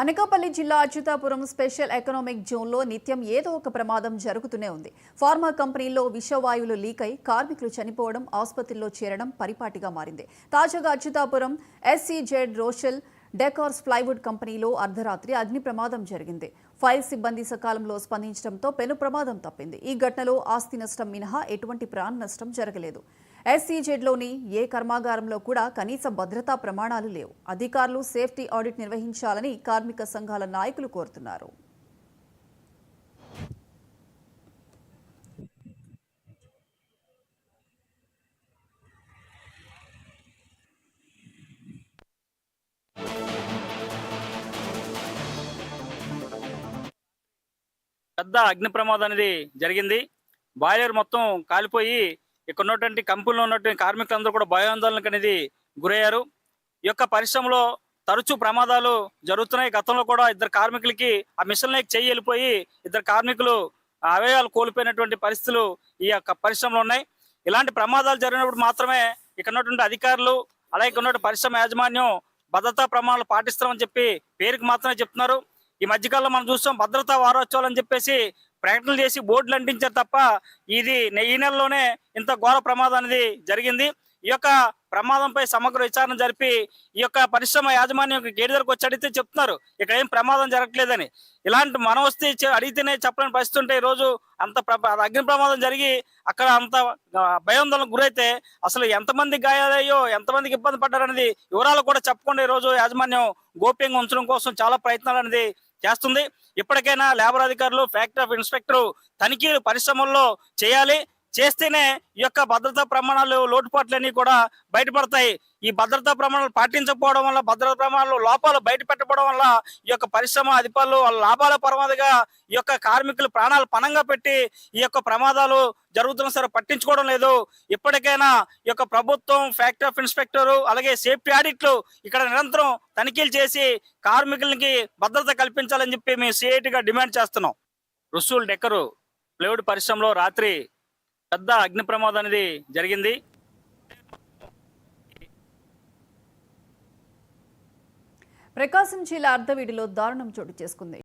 అనకాపల్లి జిల్లా Atchutapuram special economic జోన్లో నిత్యం ఏదో ఒక ప్రమాదం జరుగుతూనే ఉంది. ఫార్మా కంపెనీల్లో విషవాయువులు లీక్ అయి కార్మికులు చనిపోవడం, ఆసుపత్రిలో చేరడం పరిపాటిగా మారింది. తాజాగా Atchutapuram SEZ Roshel decors plywood కంపెనీలో అర్ధరాత్రి అగ్ని ప్రమాదం జరిగింది. ఫైర్ సిబ్బంది సకాలంలో స్పందించడంతో పెను ప్రమాదం తప్పింది. ఈ ఘటనలో ఆస్తి నష్టం మినహా ఎటువంటి ప్రాణ నష్టం జరగలేదు. ఎస్సీజెడ్లోని ఏ కర్మాగారంలో కూడా కనీస భద్రతా ప్రమాణాలు లేవు. అధికారులు సేఫ్టీ ఆడిట్ నిర్వహించాలని కార్మిక సంఘాల నాయకులు కోరుతున్నారు. పెద్ద అగ్ని ప్రమాదం అనేది జరిగింది. బాయిలర్ మొత్తం కాలిపోయి ఇక్కడ ఉన్నటువంటి కంపెనీలో ఉన్నటువంటి కార్మికులందరూ కూడా భయాందోళనకు అనేది గురయ్యారు. ఈ యొక్క పరిశ్రమలో తరచూ ప్రమాదాలు జరుగుతున్నాయి. గతంలో కూడా ఇద్దరు కార్మికులకి ఆ మిషన్ లేక చెయ్యి వెళ్ళిపోయి ఇద్దరు కార్మికులు అవయవాలు కోల్పోయినటువంటి పరిస్థితులు ఈ యొక్క పరిశ్రమలో ఉన్నాయి. ఇలాంటి ప్రమాదాలు జరిగినప్పుడు మాత్రమే ఇక్కడ ఉన్నటువంటి అధికారులు అలాగే ఉన్నటువంటి పరిశ్రమ యాజమాన్యం భద్రతా ప్రమాణాలు పాటిస్తామని చెప్పి పేరుకి మాత్రమే చెప్తున్నారు. ఈ మధ్యకాలంలో మనం చూస్తాం భద్రతా వారోత్సవాలు అని చెప్పేసి ప్రకటనలు చేసి బోర్డులు అంటించారు తప్ప ఇది ఈ నెలలోనే ఇంత ఘోర ప్రమాదం అనేది జరిగింది. ఈ యొక్క ప్రమాదంపై సమగ్ర విచారణ జరిపి ఈ యొక్క పరిశ్రమ యాజమాన్యం గేటు దగ్గరకు వచ్చి అడిగితే చెప్తున్నారు ఇక్కడ ఏం ప్రమాదం జరగట్లేదని. ఇలాంటి మనం వస్తే అడిగితేనే చెప్పలేని పరిస్థితి ఉంటే ఈరోజు అంత అగ్ని ప్రమాదం జరిగి అక్కడ అంత భయాందోళనకు గురైతే అసలు ఎంతమంది గాయాలయ్యో ఎంతమందికి ఇబ్బంది పడ్డారనేది వివరాలు కూడా చెప్పకుండా ఈరోజు యాజమాన్యం గోప్యంగా ఉంచడం కోసం చాలా ప్రయత్నాలు అనేది చేస్తుంది. ఇప్పటికైనా లేబర్ అధికారులు ఫ్యాక్టరీ ఆఫ్ ఇన్స్పెక్టర్ తనిఖీలు పరిశ్రమల్లో చేయాలి. చేస్తేనే ఈ యొక్క భద్రతా ప్రమాణాలు లోటుపాట్లన్నీ కూడా బయటపడతాయి. ఈ భద్రతా ప్రమాణాలు పాటించకపోవడం వల్ల భద్రతా ప్రమాణాలు లోపాలు బయట పెట్టకపోవడం వల్ల ఈ యొక్క పరిశ్రమ అధికారులు వాళ్ళ లాభాల పరమాదిగా ఈ యొక్క కార్మికులు ప్రాణాలు పణంగా పెట్టి ఈ యొక్క ప్రమాదాలు జరుగుతున్నా సరే పట్టించుకోవడం లేదు. ఇప్పటికైనా ఈ యొక్క ప్రభుత్వం ఫ్యాక్టరీ ఆఫ్ ఇన్స్పెక్టర్ అలాగే సేఫ్టీ ఆడిట్లు ఇక్కడ నిరంతరం తనిఖీలు చేసి కార్మికులకి భద్రత కల్పించాలని చెప్పి మేము సిఐటిగా డిమాండ్ చేస్తున్నాం. రుసూల్ డెకరు ప్లైవుడ్ పరిశ్రమలో రాత్రి పెద్ద అగ్ని ప్రమాదం అనేది జరిగింది. ప్రకాశం జిల్లా అర్ధవీడిలో దారుణం చోటు చేసుకుంది.